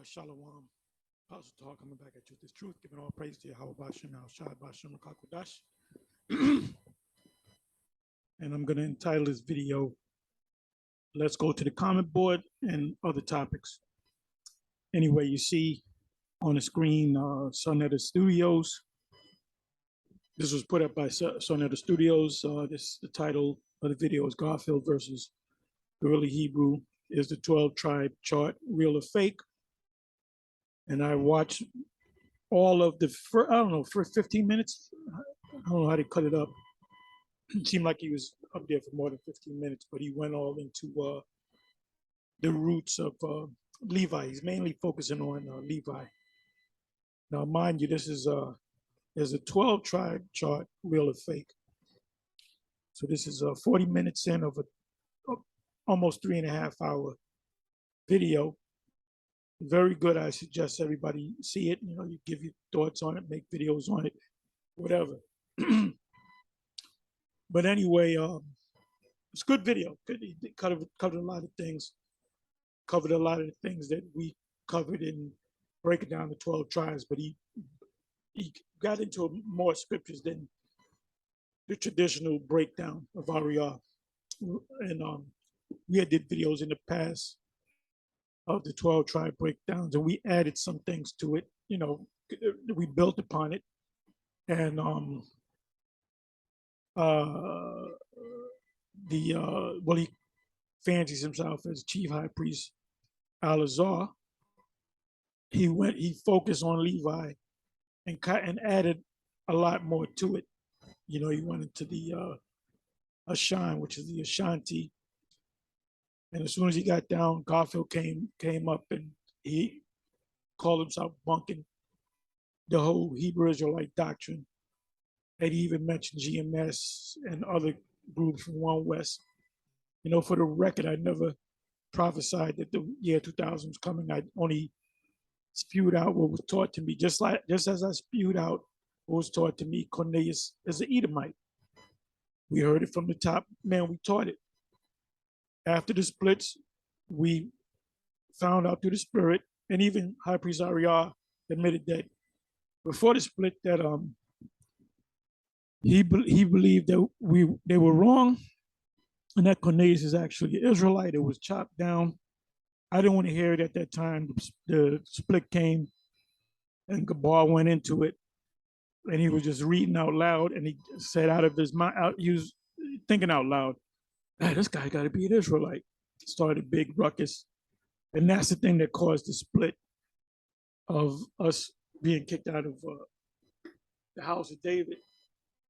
Shalom. Apostle Talk coming back at you with this truth, giving all praise to Yahweh Bashem, now Shad Bashem Kakodash. And I'm going to entitle this video, Let's Go to the Comment Board and Other Topics. Anyway, you see on the screen, Sonetta Studios. This was put up by Sonetta Studios. The title of the video is Garfield versus Guerrilla Hebrew. Is the 12 tribe chart real or fake? And I watched all of the first, I don't know, for 15 minutes. I don't know how to cut it up. It seemed like he was up there for more than 15 minutes, but he went all into the roots of Levi. He's mainly focusing on Levi. Now, mind you, this is there's a 12 tribe chart, real or fake. So this is 40 minutes in of a almost 3.5 hour video. Very good. I suggest everybody see it. You know, you give your thoughts on it, make videos on it, whatever. But anyway, it's a good video. It covered a lot of things. Covered a lot of the things that we covered in breaking down the 12 tribes. But he got into more scriptures than the traditional breakdown of Ariyah. And we had did videos in the past of the 12 tribe breakdowns, and we added some things to it. You know, we built upon it, and he fancies himself as chief high priest Al-Azhar. He focused on Levi and added a lot more to it. You know, he went into the Ashan, which is the Ashanti. And as soon as he got down, Garfield came up and he called himself bunking the whole Hebrew Israelite doctrine. And he even mentioned GMS and other groups from One West. You know, for the record, I never prophesied that the year 2000 was coming. I only spewed out what was taught to me, just as I spewed out what was taught to me. Cornelius is an Edomite. We heard it from the top man. We taught it. After the splits, we found out through the spirit, and even High Priest Ariyah admitted that before the split that he believed that they were wrong, and that Cornelius is actually an Israelite. It was chopped down. I didn't want to hear it at that time. The split came, and Gabar went into it, and he was just reading out loud, and he said out of his mind, he was thinking out loud, hey, this guy got to be an Israelite. Started a big ruckus. And that's the thing that caused the split of us being kicked out of the House of David.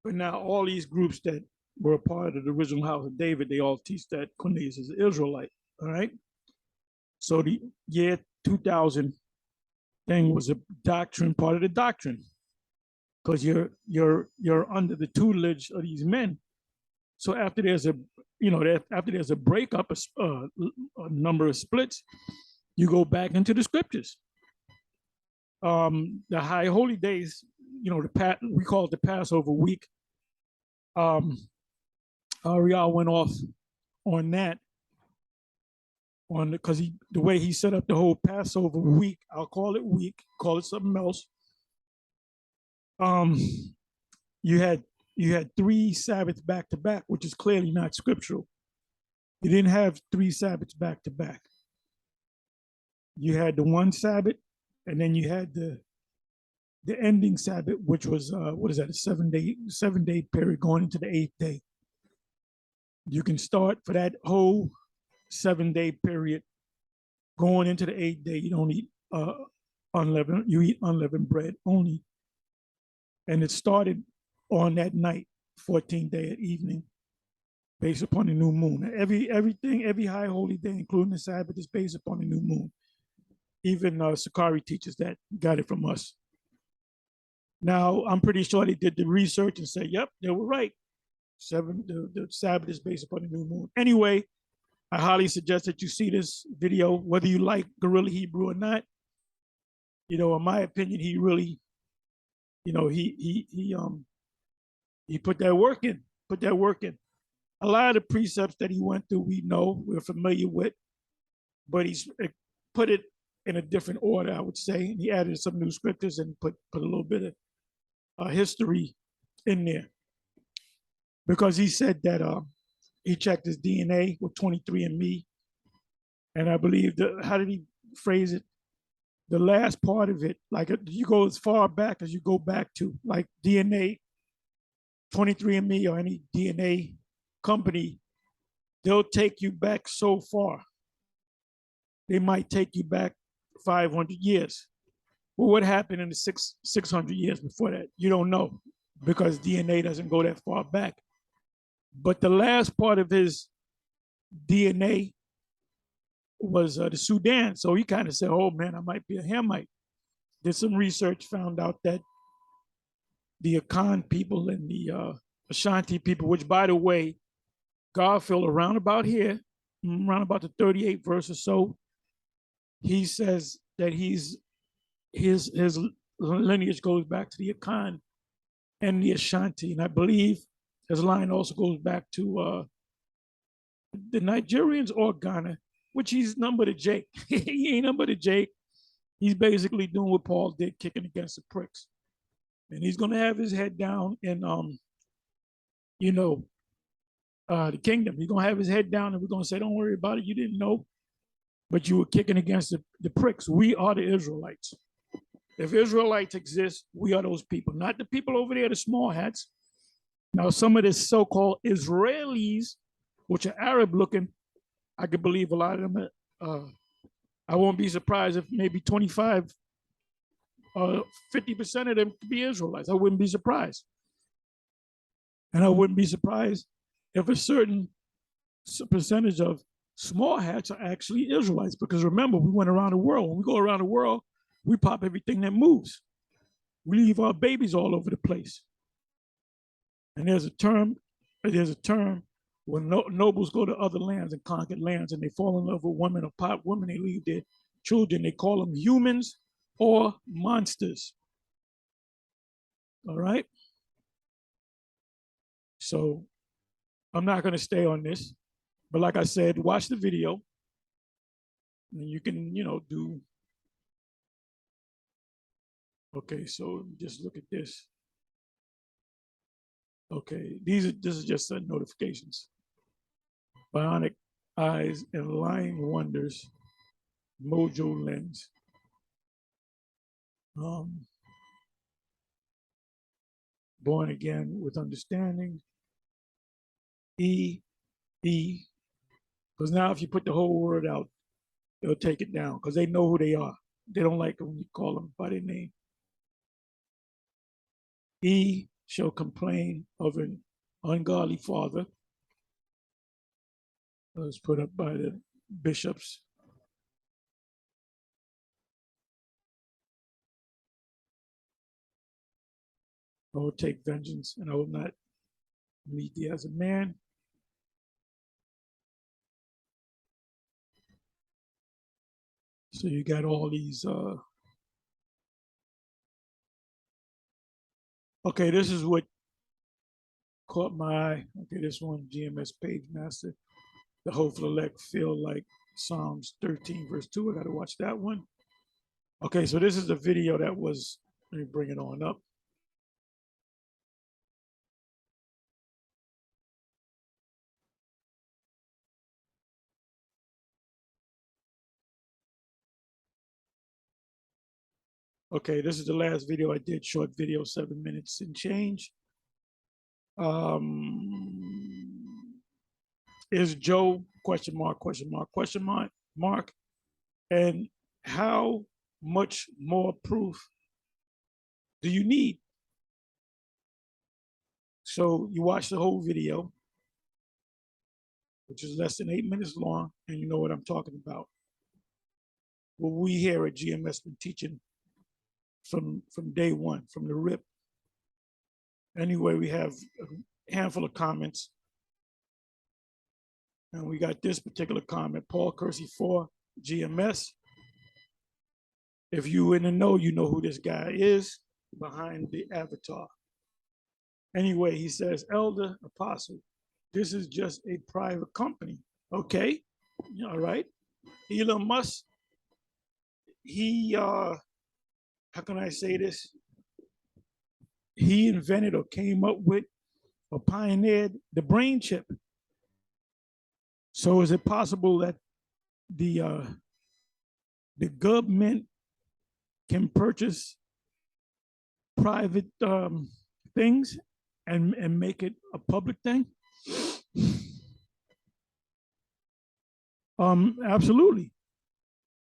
But now all these groups that were a part of the original House of David, they all teach that Cornelius is an Israelite, all right? So the year 2000 thing was a doctrine, part of the doctrine, because you're under the tutelage of these men. So after there's a breakup, a number of splits, you go back into the scriptures. The high holy days, you know, we call it the Passover week. Ariyah went off on that, because the way he set up the whole Passover week, I'll call it week, call it something else. You had 3 Sabbaths back to back, which is clearly not scriptural. You didn't have 3 Sabbaths back to back. You had the one Sabbath, and then you had the ending Sabbath, which was what is that? A 7-day period going into the 8th day. You can start for that whole 7-day period going into the 8th day. You don't eat unleavened. You eat unleavened bread only, and it started on that night, 14th day at evening, based upon the new moon. Every high holy day, including the Sabbath, is based upon the new moon. Even Sakari teaches that, got it from us. Now, I'm pretty sure they did the research and said, yep, they were right. The Sabbath is based upon the new moon. Anyway, I highly suggest that you see this video, whether you like Guerrilla Hebrew or not. You know, in my opinion, he really, you know, he put that work in, A lot of the precepts that he went through, we're familiar with, but he's put it in a different order, I would say. And he added some new scriptures and put a little bit of history in there, because he said that he checked his DNA with 23andMe, and I believe how did he phrase it? The last part of it, like you go as far back as you go back to, like DNA, 23andMe or any DNA company, they'll take you back so far. They might take you back 500 years. Well, what happened in the 600 years before that? You don't know, because DNA doesn't go that far back. But the last part of his DNA was the Sudan. So he kind of said, oh man, I might be a Hamite. Did some research, found out that the Akan people and the Ashanti people, which by the way, Garfield around about here, around about the 38th verse or so, he says that his lineage goes back to the Akan and the Ashanti. And I believe his line also goes back to the Nigerians or Ghana, which he's number to Jake. He ain't number to Jake. He's basically doing what Paul did, kicking against the pricks. And he's going to have his head down in, the kingdom. He's going to have his head down, and we're going to say, don't worry about it. You didn't know, but you were kicking against the pricks. We are the Israelites. If Israelites exist, we are those people, not the people over there, the small hats. Now, some of the so-called Israelis, which are Arab looking, I could believe a lot of them. I won't be surprised if maybe 25 or 50% of them could be Israelites. I wouldn't be surprised. And I wouldn't be surprised if a certain percentage of small hats are actually Israelites. Because remember, we went around the world. When we go around the world, we pop everything that moves. We leave our babies all over the place. And there's a term when nobles go to other lands and conquer lands, and they fall in love with women or pot women, they leave their children. They call them humans or monsters. All right? So I'm not going to stay on this. But like I said, watch the video. And you can, do. Okay, so just look at this. Okay, this is just notifications. Bionic eyes and lying wonders. Mojo lens. Born again with understanding. Because now if you put the whole word out, they'll take it down because they know who they are. They don't like it when you call them by their name. He shall complain of an ungodly father. That was put up by the bishops. I will take vengeance, and I will not meet thee as a man. So you got all these. Okay, this is what caught my eye. Okay, this one, GMS Page Master. The hopeful elect feel like Psalms 13, verse 2. I got to watch that one. Okay, so this is the video that was, let me bring it on up. Okay, this is the last video I did, short video, 7 minutes and change. Is Joe, question mark, question mark, question mark. And how much more proof do you need? So you watch the whole video, which is less than 8 minutes long, and you know what I'm talking about. What we here at GMS been teaching from day one, from the rip. Anyway, we have a handful of comments. And we got this particular comment, Paul Kersey 4, GMS. If you in the know, you know who this guy is behind the avatar. Anyway, he says, Elder Apostle, this is just a private company. Okay, all right. Elon Musk, he how can I say this? He invented or came up with or pioneered the brain chip. So is it possible that the the government can purchase private things and make it a public thing? Absolutely.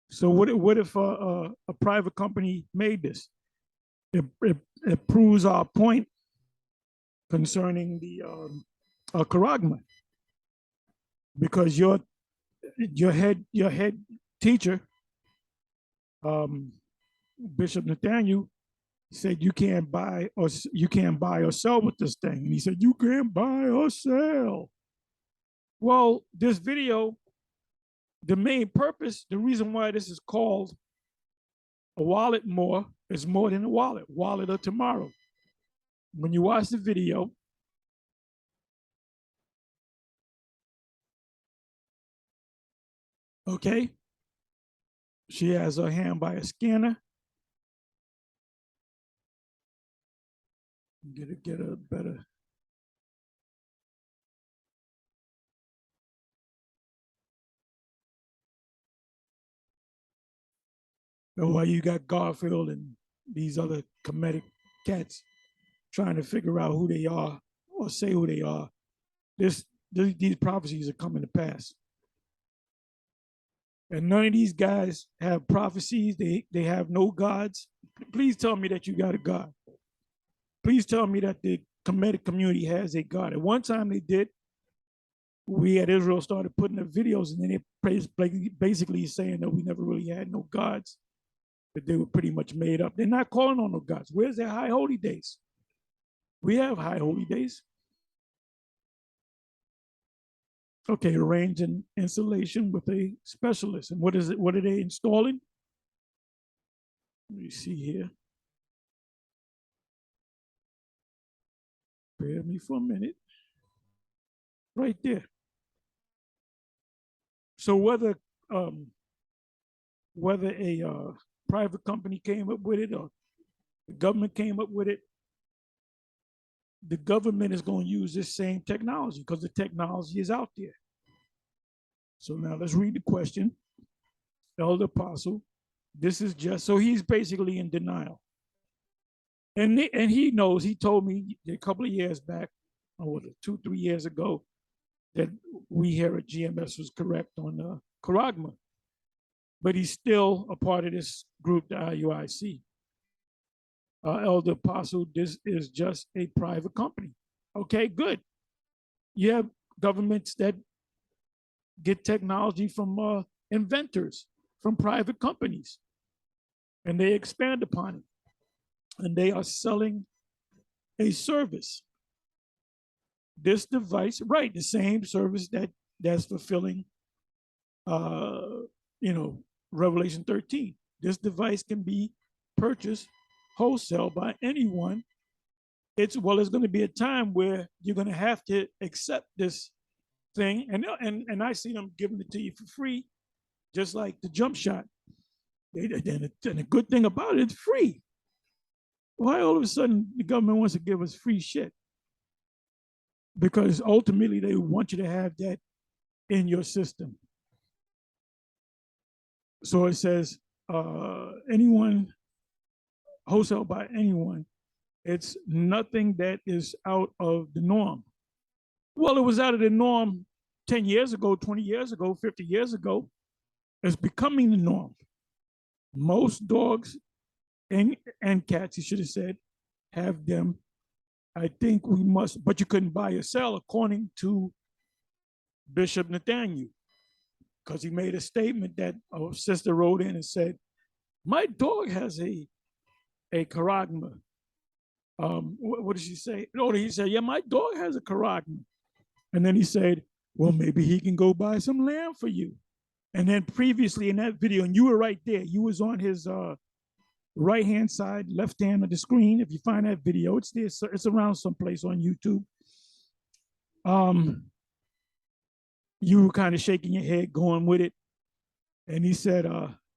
So what if a private company made this? It proves our point concerning the charagma, because your head teacher, Bishop Nathaniel, said you can't buy or sell with this thing, and he said you can't buy or sell. Well, this video, the main purpose, the reason why this is called a wallet more is more than a wallet of tomorrow. When you watch the video, okay, she has her hand by a scanner. Get a better. While you got Garfield and these other comedic cats trying to figure out who they are or say who they are, these prophecies are coming to pass. And none of these guys have prophecies. They have no gods. Please tell me that you got a God. Please tell me that the comedic community has a God. At one time they did. We at Israel started putting up videos, and then they basically saying that we never really had no gods, that they were pretty much made up. They're not calling on no gods. Where's their high holy days? We have high holy days. Okay, arrange an installation with a specialist. And what is it? What are they installing? Let me see here. Bear me for a minute. Right there. So whether a private company came up with it or the government came up with it, the government is going to use this same technology because the technology is out there. So now let's read the question. Elder Apostle, this is just, so he's basically in denial. And he knows, he told me a couple of years back, or 2-3 years ago, that we here at GMS was correct on charagma. But he's still a part of this group, the IUIC. Elder Apostle, this is just a private company. Okay, good. You have governments that get technology from inventors, from private companies, and they expand upon it. And they are selling a service. This device, right, the same service that's fulfilling, Revelation 13. This device can be purchased wholesale by anyone. It's going to be a time where you're going to have to accept this thing, and I see them giving it to you for free, just like the jump shot. And the good thing about it, it's free. Why all of a sudden the government wants to give us free shit? Because ultimately they want you to have that in your system. So it says anyone, wholesale by anyone, it's nothing that is out of the norm. Well, it was out of the norm 10 years ago, 20 years ago, 50 years ago. It's becoming the norm. Most dogs and cats, you should have said, have them. I think we must, but you couldn't buy or sell according to Bishop Nathaniel, because he made a statement that a sister wrote in and said, my dog has a charagma. What did she say? No, he said, yeah, my dog has a charagma. And then he said, well, maybe he can go buy some lamb for you. And then previously in that video, and you were right there, you was on his right-hand side, left hand of the screen. If you find that video, it's there. It's around someplace on YouTube. You were kind of shaking your head, going with it. And he said,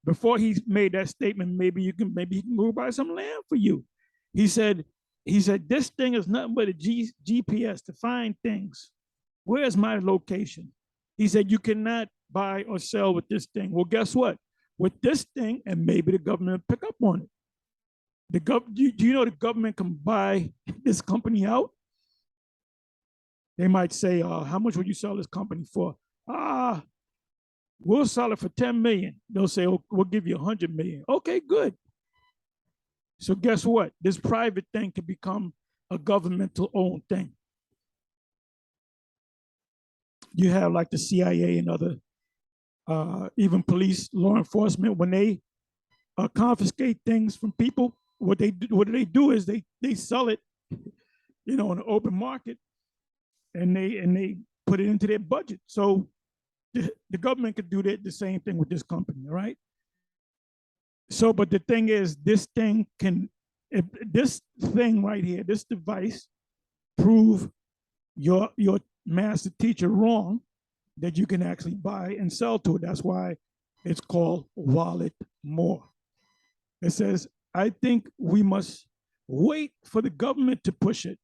before he made that statement, maybe he can go buy some land for you. He said, this thing is nothing but a GPS to find things. Where's my location? He said, you cannot buy or sell with this thing. Well, guess what? With this thing, and maybe the government will pick up on it. Do you know the government can buy this company out? They might say, how much would you sell this company for? We'll sell it for 10 million. They'll say, oh, we'll give you 100 million. Okay, good. So guess what? This private thing can become a governmental owned thing. You have like the CIA and other, even police, law enforcement, when they confiscate things from people, what do they do is they sell it, in the open market, and they put it into their budget. So the government could do the same thing with this company, right? So, but the thing is, this thing right here, this device, prove your master teacher wrong, that you can actually buy and sell to it. That's why it's called Wallet More. It says, I think we must wait for the government to push it.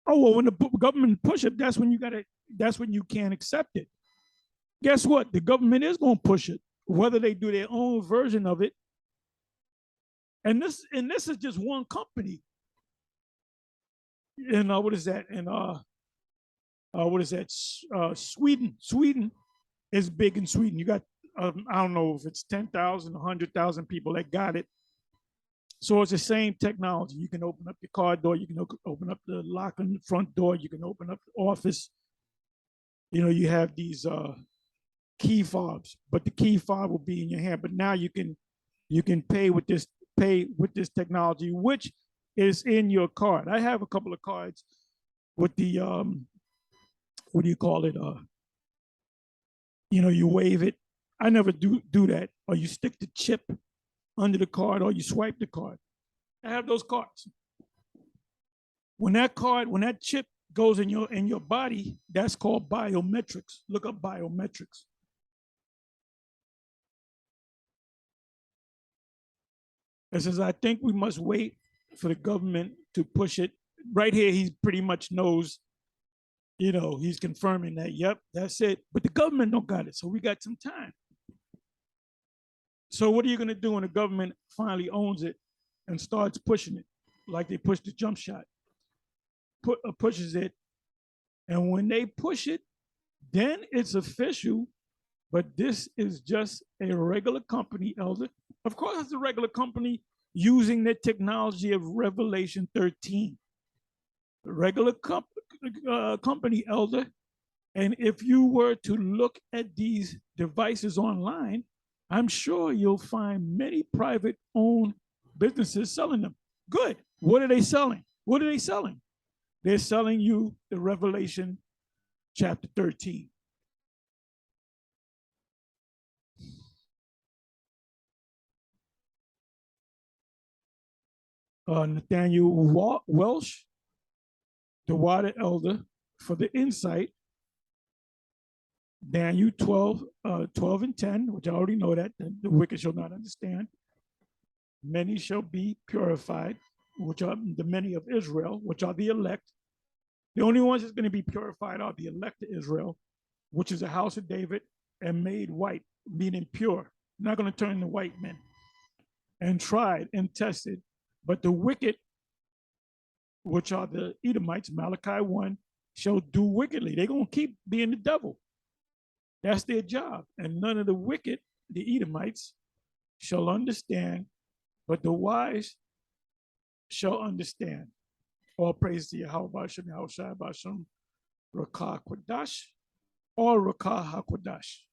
Oh, well, when the government push it, that's when you can't accept it. Guess what? The government is going to push it, whether they do their own version of it. And this is just one company. And what is that? And what is that? Sweden. Sweden is big in Sweden. You got I don't know if it's 10,000, 100,000 people that got it. So it's the same technology. You can open up your car door. You can open up the lock on the front door. You can open up the office. You have these key fobs, but the key fob will be in your hand. But now you can pay with this technology, which is in your card. I have a couple of cards with the what do you call it? You wave it. I never do that. Or you stick the chip under the card, or you swipe the card. I have those cards. When that chip goes in your body, that's called biometrics. Look up biometrics. It says, I think we must wait for the government to push it. Right here, he pretty much knows, he's confirming that, yep, that's it. But the government don't got it, so we got some time. So what are you going to do when the government finally owns it and starts pushing it, like they pushed the jump shot, pushes it, and when they push it, then it's official. But this is just a regular company, Elder. Of course, it's a regular company using the technology of Revelation 13. A regular company, Elder. And if you were to look at these devices online, I'm sure you'll find many private owned businesses selling them. Good. What are they selling? What are they selling? They're selling you the Revelation chapter 13. Nathaniel Welsh, the water elder, for the insight. Daniel 12, 12 and 10, which I already know that the wicked shall not understand. Many shall be purified, which are the many of Israel, which are the elect. The only ones that's going to be purified are the elect of Israel, which is the house of David, and made white, meaning pure. Not going to turn to white men. And tried and tested. But the wicked, which are the Edomites, Malachi 1, shall do wickedly. They're going to keep being the devil. That's their job. And none of the wicked, the Edomites, shall understand, but the wise shall understand. All praise to Yahweh Bashem, Yahushua Bashem, Rakah Kwadash, or Rakah HaKwadash.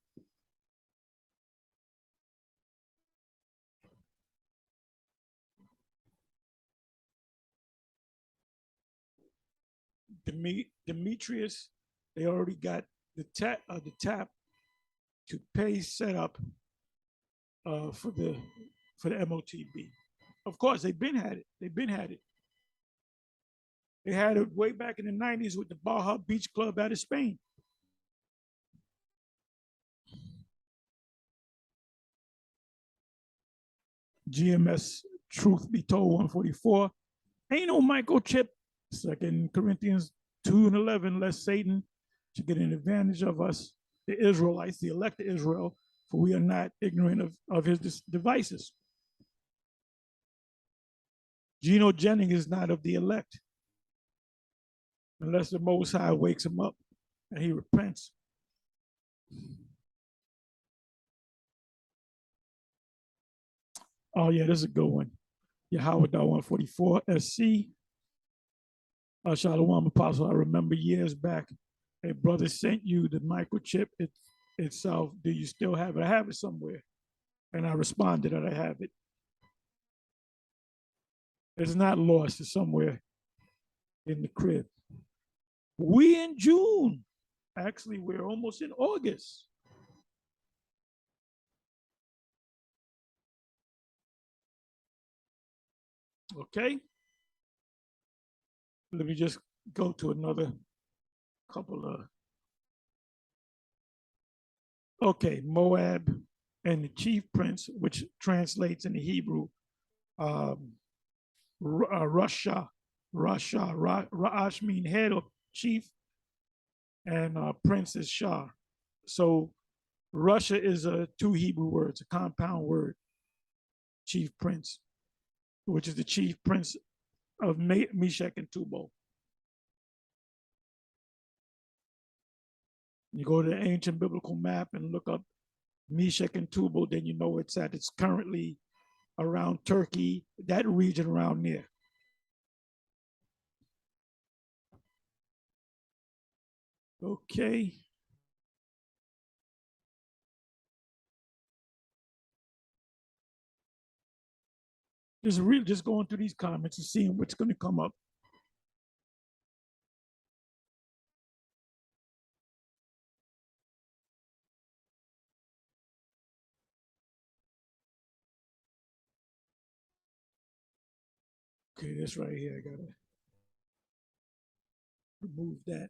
Demetrius, they already got the tap to pay set up for the MOTB. Of course, they've been had it. They had it way back in the 90s with the Baja Beach Club out of Spain. GMS Truth Be Told 144. Ain't no microchip. 2 Corinthians 2 and 11, lest Satan should get an advantage of us, the Israelites, the elect of Israel, for we are not ignorant of his devices. Geno Jennings is not of the elect unless the Most High wakes him up and he repents. Oh, yeah, this is a good one. Yahweh 144 SC. Shalom Apostle. I remember years back, a brother sent you the microchip itself. Do you still have it? I have it somewhere. And I responded that I have it. It's not lost. It's somewhere in the crib. We in June. Actually, we're almost in August. Okay. Let me just go to another couple of. Okay, Moab and the chief prince, which translates in the Hebrew, Russia, Ra'ash mean head or chief, and prince is Shah. So Russia is two Hebrew words, a compound word, chief prince, which is the chief prince of Meshech and Tubal. You go to the ancient biblical map and look up Meshech and Tubal, then you know it's currently around Turkey, that region around there. Okay. Just going through these comments and seeing what's going to come up. Okay, this right here, I gotta remove that.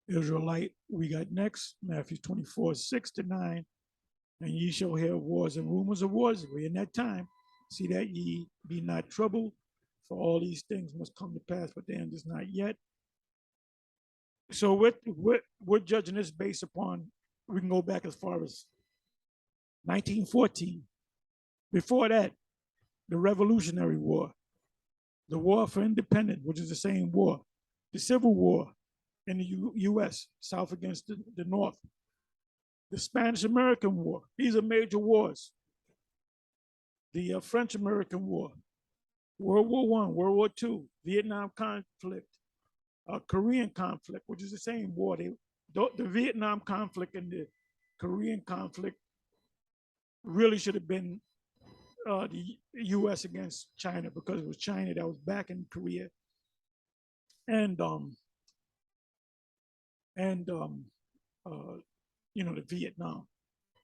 Israelite, we got next, Matthew 24, 6-9. And ye shall hear of wars and rumors of wars. We're in that time. See that ye be not troubled, for all these things must come to pass, but the end is not yet. So we're judging this based upon, we can go back as far as 1914. Before that, the Revolutionary War, the War for Independence, which is the same war, the Civil War in the U.S., South against the North, the Spanish-American War. These are major wars. The French-American War, World War I, World War II, Vietnam conflict, Korean conflict, which is the same war. The Vietnam conflict and the Korean conflict really should have been the U.S. against China, because it was China that was back in Korea, and the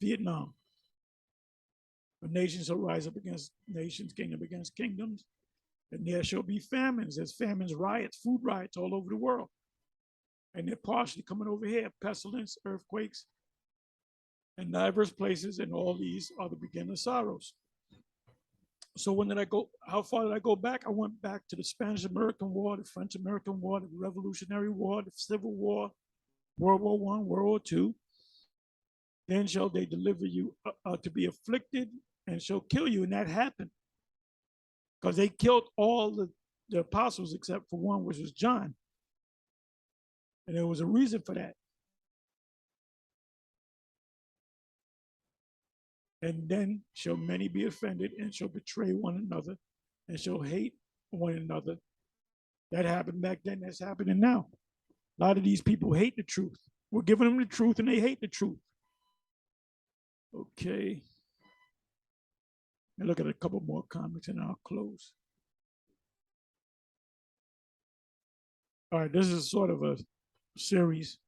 Vietnam. The nations shall rise up against nations, kingdom against kingdoms, and there shall be famines. There's famines, riots, food riots all over the world, and they're partially coming over here. Pestilence, earthquakes, in diverse places, and all these are the beginning of sorrows. So when did I go? How far did I go back? I went back to the Spanish-American War, the French-American War, the Revolutionary War, the Civil War, World War I, World War II. Then shall they deliver you to be afflicted and shall kill you. And that happened because they killed all the apostles except for one, which was John. And there was a reason for that. And then shall many be offended and shall betray one another and shall hate one another. That happened back then. That's happening now. A lot of these people hate the truth. We're giving them the truth and they hate the truth. Okay. And look at a couple more comments and I'll close. All right, this is sort of a series.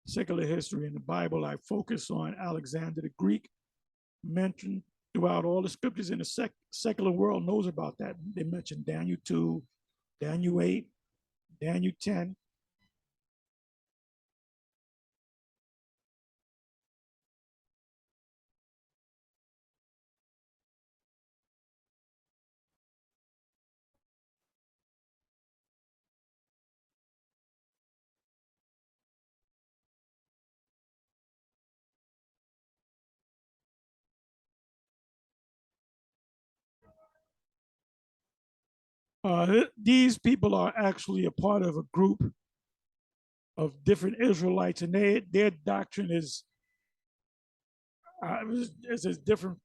Secular history in the Bible. I focus on Alexander the Greek, mentioned throughout all the scriptures in the secular world knows about that. They mention Daniel 2, Daniel 8, Daniel 10. These people are actually a part of a group of different Israelites, and their doctrine is as different,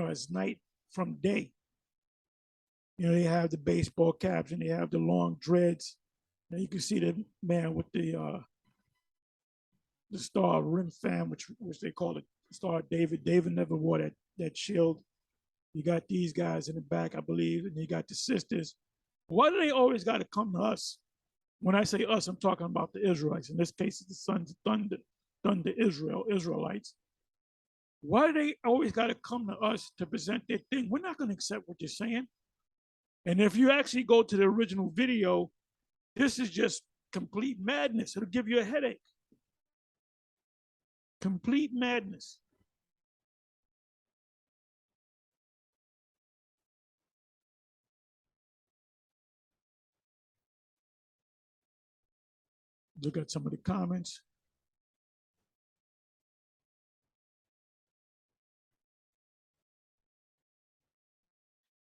as night from day. They have the baseball caps and they have the long dreads. And you can see the man with the Star Rim Fam, which they call it Star David. David never wore that shield. You got these guys in the back, I believe, and you got the sisters. Why do they always got to come to us? When I say us, I'm talking about the Israelites. In this case, it's the sons of thunder Israelites. Why do they always got to come to us to present their thing? We're not going to accept what you're saying. And if you actually go to the original video, this is just complete madness. It'll give you a headache. Complete madness. Look at some of the comments.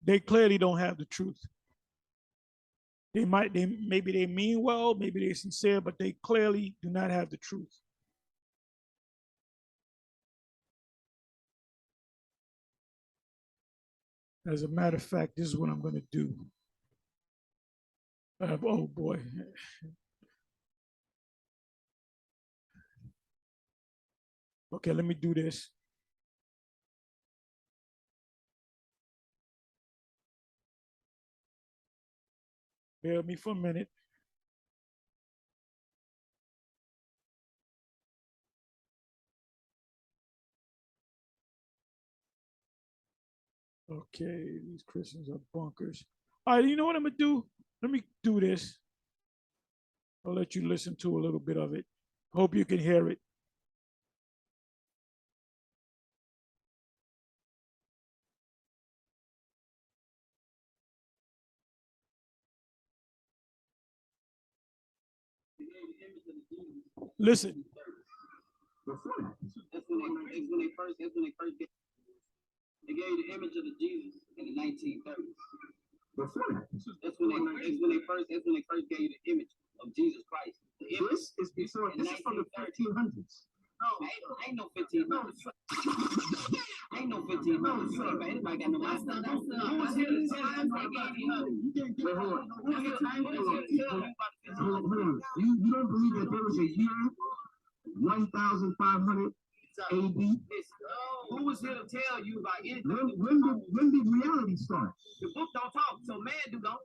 They clearly don't have the truth. Maybe they mean well, maybe they're sincere, but they clearly do not have the truth. As a matter of fact, this is what I'm going to do. Oh boy. Okay, let me do this. Bear with me for a minute. Okay, these Christians are bunkers. All right, you know what I'm gonna do? Let me do this. I'll let you listen to a little bit of it. Hope you can hear it. Listen. That's when they first get. They gave the image of the Jesus in the 1930s. Before that. That's when they first gave the image of Jesus Christ. This is before. This is from the 1500s. No, ain't no 1500s. Ain't no 1500s. Anybody got no master? Who was here to tell you? Wait, hold on. Who was here to tell you about the 1500s? You don't believe that there was a year 1500 AD? Who was here to tell you about anything? When did reality start? The book don't talk, so man do don't.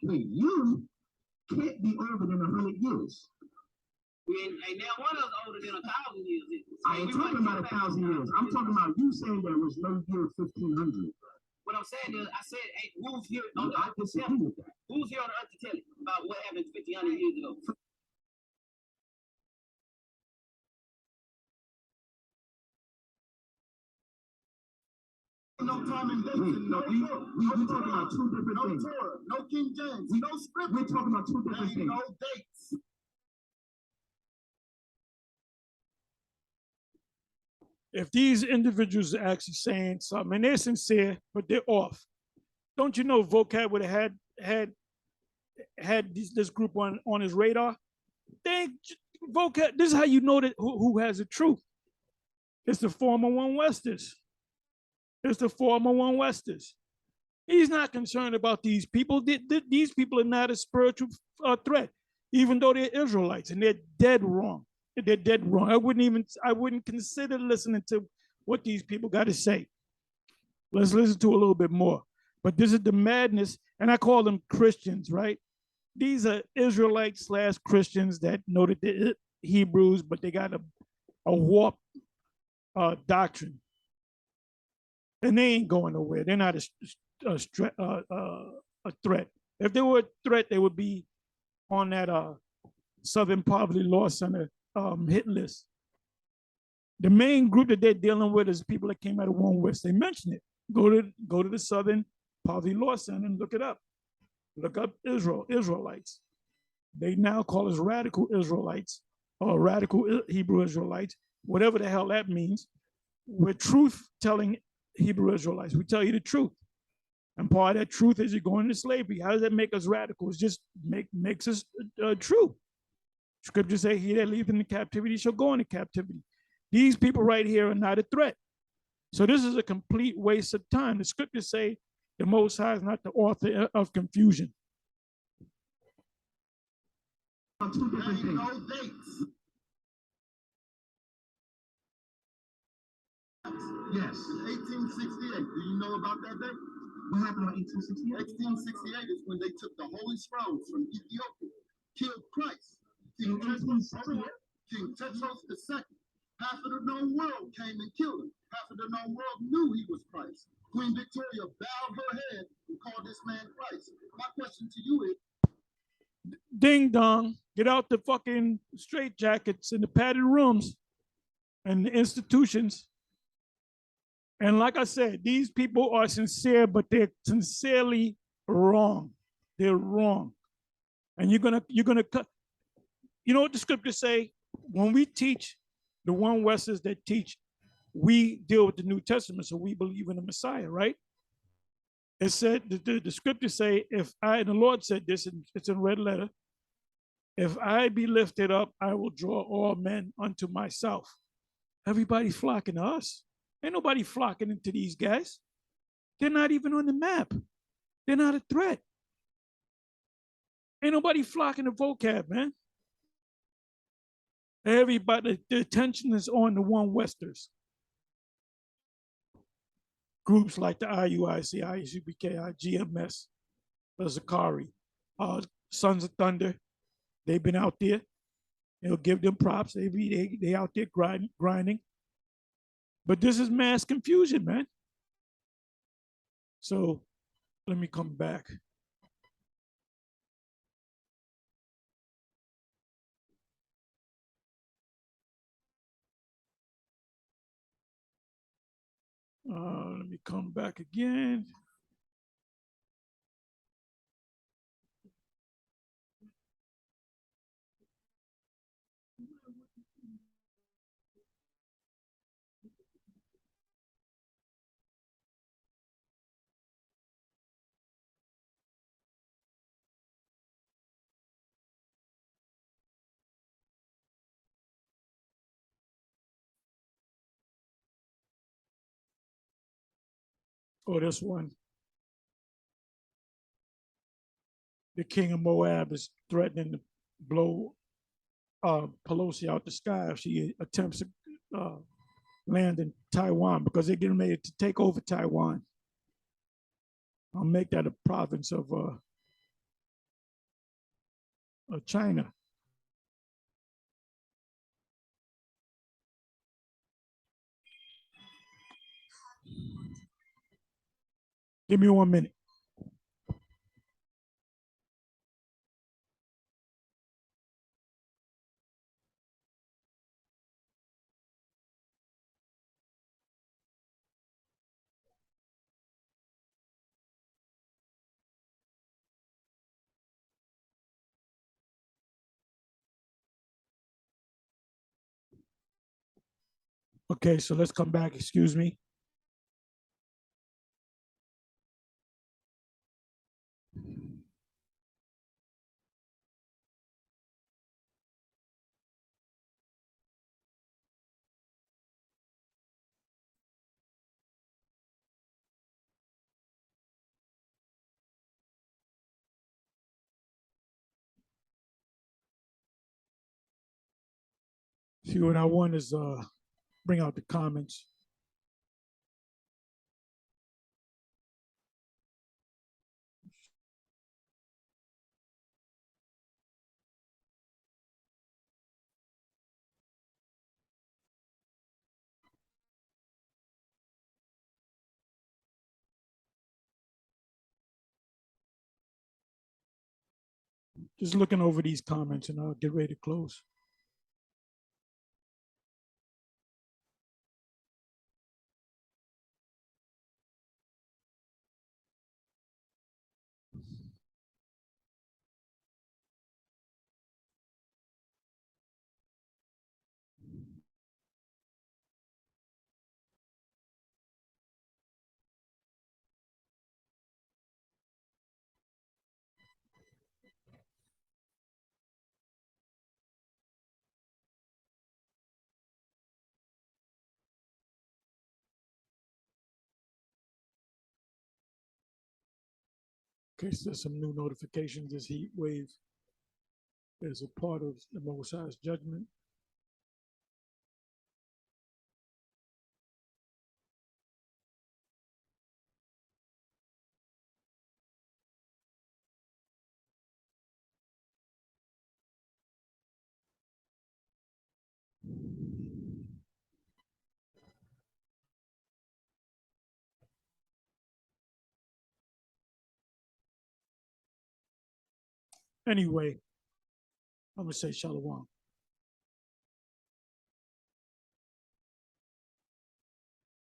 Wait, you can't be older than 100 years. Ain't now one of us older than 1,000 years. I ain't talking about 1,000 years. I'm talking about you saying there was no year 1500. What I'm saying is, I said, hey, who's here on the earth to tell you? Who's here on the earth to tell you about what happened 1,500 years ago? No time and date. No, we're talking about two different things. No Torah, no King James, no script. We're talking about two different things. No dates. If these individuals are actually saying something and they're sincere, but they're off, don't you know Vocab would have had this group on his radar? Vocab. This is how you know that who has the truth. It's the former One Westers. It's the former One Westers. He's not concerned about these people. These people are not a spiritual threat, even though they're Israelites, and they're dead wrong. They're dead wrong. I wouldn't consider listening to what these people got to say. Let's listen to a little bit more. But this is the madness, and I call them Christians, right? These are Israelites / Christians that know that they're Hebrews, but they got a warped doctrine. and they ain't going nowhere. They're not a threat. If they were a threat, they would be on that Southern Poverty Law Center hit list. The main group that they're dealing with is people that came out of One West. They mention it. Go to the Southern Poverty Law Center and look it up. Look up Israelites. They now call us radical Israelites or radical Hebrew Israelites, whatever the hell that means. We're truth telling Hebrew Israelites. We tell you the truth. And part of that truth is you're going into slavery. How does that make us radical? It just makes us true. Scriptures say, he that leaveth in the captivity shall go into captivity. These people right here are not a threat. So this is a complete waste of time. The scriptures say the Most High is not the author of confusion. Two different things. No dates. Yes. 1868. Do you know about that date? What happened in 1868? 1868 is when they took the Holy Scrolls from Ethiopia, killed Christ. King Tetros II. Half of the known world came and killed him. Half of the known world knew he was Christ. Queen Victoria bowed her head and called this man Christ. My question to you is, ding dong, get out the fucking straitjackets and the padded rooms and the institutions. And like I said, these people are sincere, but they're sincerely wrong. They're wrong. And you're gonna cut. You know what the scriptures say? When we teach the One Westers that teach, we deal with the New Testament, so we believe in the Messiah, right? It said the scriptures say, if I, and the Lord said this, and it's in red letter, if I be lifted up, I will draw all men unto myself. Everybody's flocking to us. Ain't nobody flocking into these guys. They're not even on the map. They're not a threat. Ain't nobody flocking to vocab, man. Everybody, the attention is on the One Westers. Groups like the IUIC, IUBK, GMS, the Zakari, Sons of Thunder, they've been out there. They'll give them props. They out there grinding. But this is mass confusion, man. So let me come back. Let me come back again. Oh, this one. The king of Moab is threatening to blow Pelosi out the sky if she attempts to land in Taiwan, because they're getting ready to take over Taiwan. I'll make that a province of China. Give me 1 minute. Okay, so let's come back. Excuse me. See, what I want is bring out the comments. Just looking over these comments and I'll get ready to close. Okay, so there's some new notifications. This heat wave is a part of the Most High's judgment. Anyway, I'm gonna say shalom.